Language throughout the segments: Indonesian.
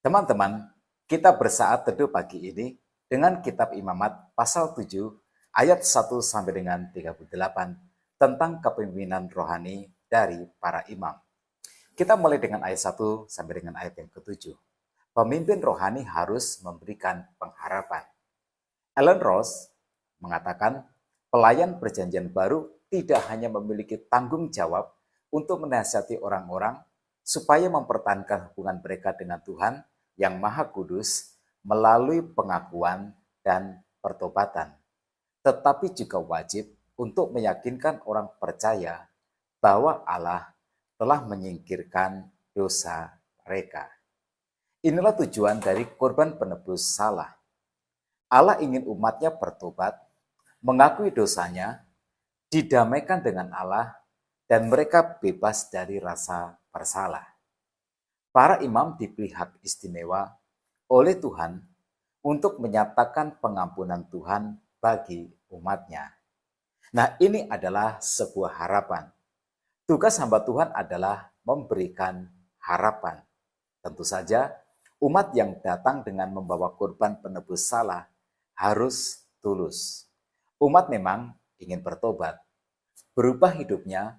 Teman-teman, kita bersaat teduh pagi ini dengan kitab Imamat pasal 7 ayat 1 sampai dengan 38 tentang kepemimpinan rohani dari para imam. Kita mulai dengan ayat 1 sampai dengan ayat yang ke-7. Pemimpin rohani harus memberikan pengharapan. Ellen Ross mengatakan, pelayan perjanjian baru tidak hanya memiliki tanggung jawab untuk menasihati orang-orang supaya mempertahankan hubungan mereka dengan Tuhan yang Maha Kudus melalui pengakuan dan pertobatan, tetapi juga wajib untuk meyakinkan orang percaya bahwa Allah telah menyingkirkan dosa mereka. Inilah tujuan dari korban penebus salah. Allah ingin umatnya bertobat, mengakui dosanya, didamaikan dengan Allah, dan mereka bebas dari rasa bersalah. Para imam diberi hak istimewa oleh Tuhan untuk menyatakan pengampunan Tuhan bagi umatnya. Nah, ini adalah sebuah harapan. Tugas hamba Tuhan adalah memberikan harapan. Tentu saja, umat yang datang dengan membawa korban penebus salah harus tulus. Umat memang ingin bertobat, berubah hidupnya,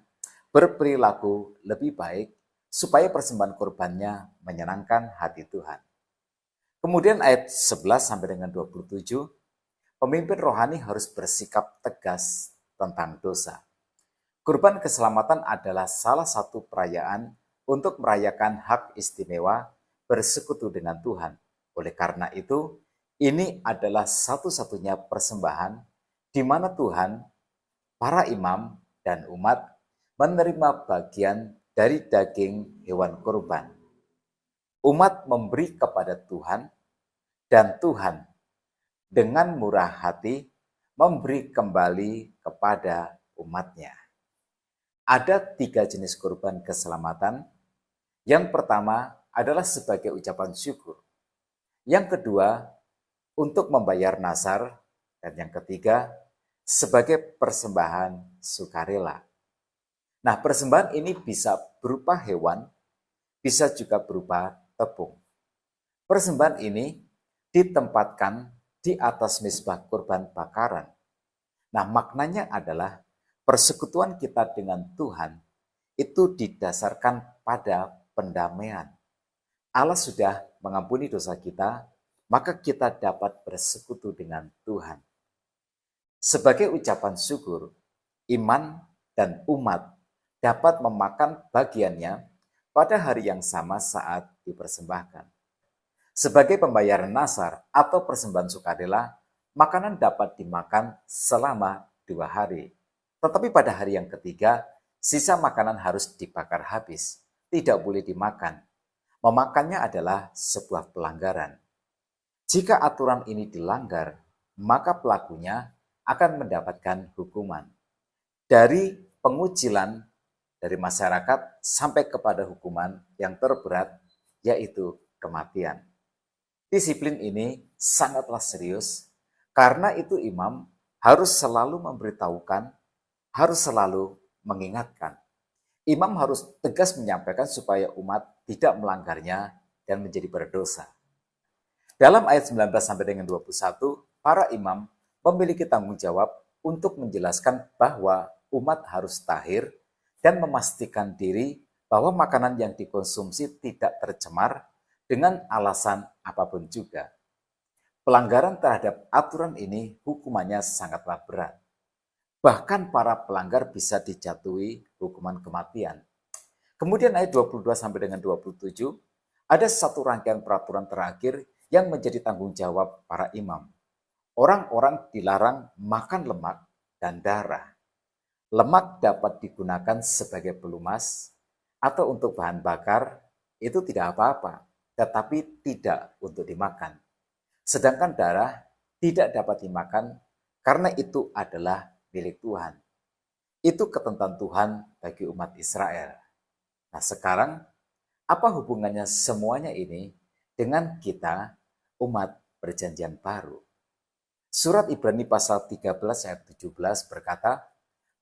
berperilaku lebih baik, supaya persembahan korbannya menyenangkan hati Tuhan. Kemudian ayat 11 sampai dengan 27, pemimpin rohani harus bersikap tegas tentang dosa. Kurban keselamatan adalah salah satu perayaan untuk merayakan hak istimewa bersekutu dengan Tuhan. Oleh karena itu, ini adalah satu-satunya persembahan di mana Tuhan, para imam, dan umat menerima bagian dari daging hewan kurban. Umat memberi kepada Tuhan, dan Tuhan dengan murah hati memberi kembali kepada umatnya. Ada 3 jenis kurban keselamatan. Yang pertama adalah sebagai ucapan syukur. Yang kedua, untuk membayar nazar. Dan yang ketiga, sebagai persembahan sukarela. Nah, persembahan ini bisa berupa hewan, bisa juga berupa tepung. Persembahan ini ditempatkan di atas mezbah kurban bakaran. Nah, maknanya adalah persekutuan kita dengan Tuhan itu didasarkan pada pendamaian. Allah sudah mengampuni dosa kita, maka kita dapat bersekutu dengan Tuhan. Sebagai ucapan syukur, iman dan umat dapat memakan bagiannya pada hari yang sama saat dipersembahkan. Sebagai pembayaran nazar atau persembahan sukarela, makanan dapat dimakan selama 2 hari. Tetapi pada hari yang ketiga, sisa makanan harus dibakar habis, tidak boleh dimakan. Memakannya adalah sebuah pelanggaran. Jika aturan ini dilanggar, maka pelakunya akan mendapatkan hukuman. Dari pengucilan dari masyarakat sampai kepada hukuman yang terberat, yaitu kematian. Disiplin ini sangatlah serius, karena itu imam harus selalu memberitahukan, harus selalu mengingatkan. Imam harus tegas menyampaikan supaya umat tidak melanggarnya dan menjadi berdosa. Dalam ayat 19 sampai dengan 21, para imam memiliki tanggung jawab untuk menjelaskan bahwa umat harus tahir dan memastikan diri bahwa makanan yang dikonsumsi tidak tercemar dengan alasan apapun juga. Pelanggaran terhadap aturan ini hukumannya sangatlah berat. Bahkan para pelanggar bisa dijatuhi hukuman kematian. Kemudian ayat 22 sampai dengan 27, ada satu rangkaian peraturan terakhir yang menjadi tanggung jawab para imam. Orang-orang dilarang makan lemak dan darah. Lemak dapat digunakan sebagai pelumas atau untuk bahan bakar, itu tidak apa-apa, tetapi tidak untuk dimakan. Sedangkan darah tidak dapat dimakan karena itu adalah milik Tuhan. Itu ketentuan Tuhan bagi umat Israel. Nah, sekarang apa hubungannya semuanya ini dengan kita, umat perjanjian baru? Surat Ibrani pasal 13 ayat 17 berkata,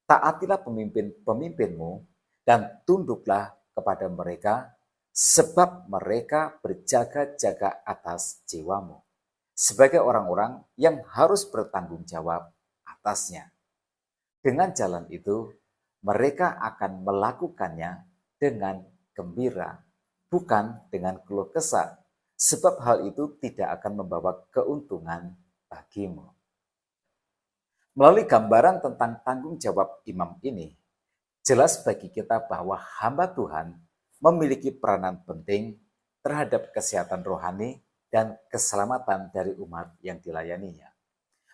taatilah pemimpin-pemimpinmu dan tunduklah kepada mereka sebab mereka berjaga-jaga atas jiwamu, sebagai orang-orang yang harus bertanggung jawab atasnya. Dengan jalan itu, mereka akan melakukannya dengan gembira, bukan dengan keluh kesah, sebab hal itu tidak akan membawa keuntungan bagimu. Melalui gambaran tentang tanggung jawab imam ini, jelas bagi kita bahwa hamba Tuhan memiliki peranan penting terhadap kesehatan rohani dan keselamatan dari umat yang dilayaninya.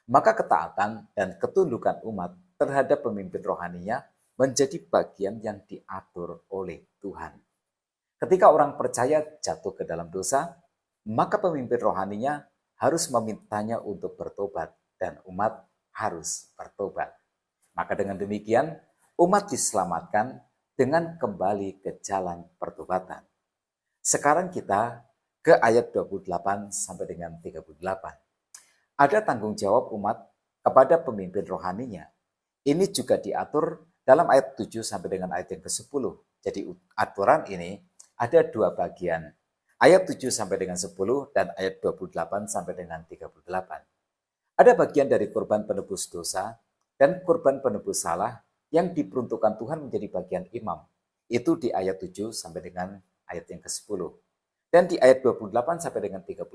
Maka ketaatan dan ketundukan umat terhadap pemimpin rohaninya menjadi bagian yang diatur oleh Tuhan. Ketika orang percaya jatuh ke dalam dosa, maka pemimpin rohaninya harus memintanya untuk bertobat dan umat harus bertobat. Maka dengan demikian, umat diselamatkan dengan kembali ke jalan pertobatan. Sekarang kita ke ayat 28 sampai dengan 38. Ada tanggung jawab umat kepada pemimpin rohaninya. Ini juga diatur dalam ayat 7 sampai dengan ayat yang ke-10. Jadi aturan ini ada dua bagian. Ayat 7 sampai dengan 10 dan ayat 28 sampai dengan 38. Ada bagian dari korban penebus dosa dan korban penebus salah yang diperuntukkan Tuhan menjadi bagian imam. Itu di ayat 7 sampai dengan ayat yang ke-10. Dan di ayat 28 sampai dengan 38,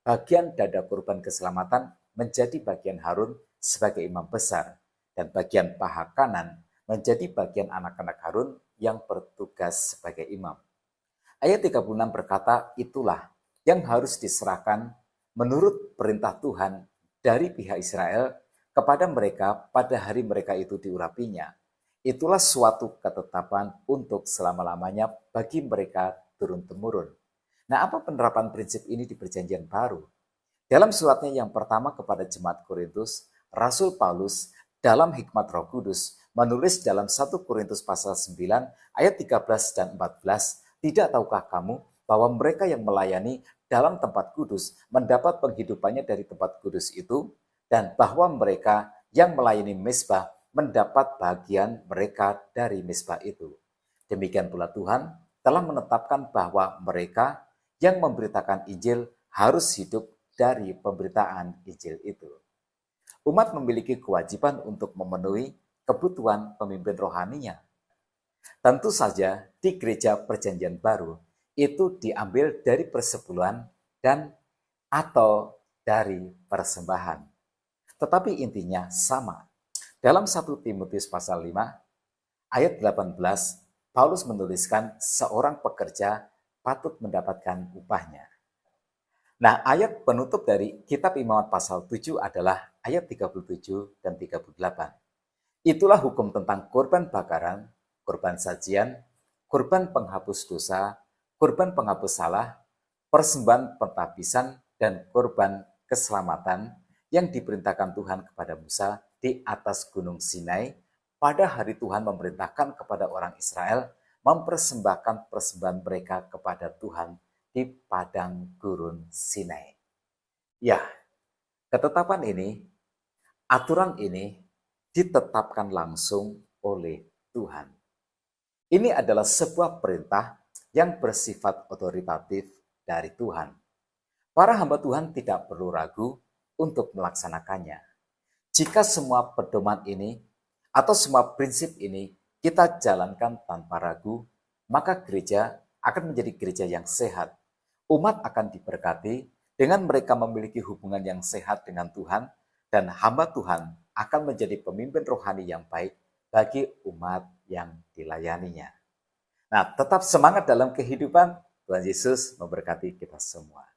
bagian dada korban keselamatan menjadi bagian Harun sebagai imam besar. Dan bagian paha kanan menjadi bagian anak-anak Harun yang bertugas sebagai imam. Ayat 36 berkata, itulah yang harus diserahkan menurut perintah Tuhan dari pihak Israel kepada mereka pada hari mereka itu diurapinya. Itulah suatu ketetapan untuk selama-lamanya bagi mereka turun-temurun. Nah, apa penerapan prinsip ini di Perjanjian Baru? Dalam suratnya yang pertama kepada jemaat Korintus, Rasul Paulus dalam hikmat Roh Kudus menulis dalam 1 Korintus pasal 9 ayat 13 dan 14, tidak tahukah kamu bahwa mereka yang melayani dalam tempat kudus mendapat penghidupannya dari tempat kudus itu, dan bahwa mereka yang melayani mezbah mendapat bagian mereka dari mezbah itu. Demikian pula Tuhan telah menetapkan bahwa mereka yang memberitakan Injil harus hidup dari pemberitaan Injil itu. Umat memiliki kewajiban untuk memenuhi kebutuhan pemimpin rohaninya. Tentu saja di gereja Perjanjian Baru itu diambil dari persepuluhan dan atau dari persembahan. Tetapi intinya sama. Dalam 1 Timotius pasal 5 ayat 18, Paulus menuliskan seorang pekerja patut mendapatkan upahnya. Nah, ayat penutup dari kitab Imamat pasal 7 adalah ayat 37 dan 38. Itulah hukum tentang korban bakaran, korban sajian, korban penghapus dosa, korban penghapus salah, persembahan pentabisan, dan korban keselamatan yang diperintahkan Tuhan kepada Musa di atas gunung Sinai pada hari Tuhan memerintahkan kepada orang Israel mempersembahkan persembahan mereka kepada Tuhan di padang gurun Sinai. Ya, ketetapan ini, aturan ini ditetapkan langsung oleh Tuhan. Ini adalah sebuah perintah yang bersifat otoritatif dari Tuhan. Para hamba Tuhan tidak perlu ragu untuk melaksanakannya. Jika semua pedoman ini atau semua prinsip ini kita jalankan tanpa ragu, maka gereja akan menjadi gereja yang sehat. Umat akan diberkati dengan mereka memiliki hubungan yang sehat dengan Tuhan, dan hamba Tuhan akan menjadi pemimpin rohani yang baik bagi umat yang dilayaninya. Nah, tetap semangat dalam kehidupan. Tuhan Yesus memberkati kita semua.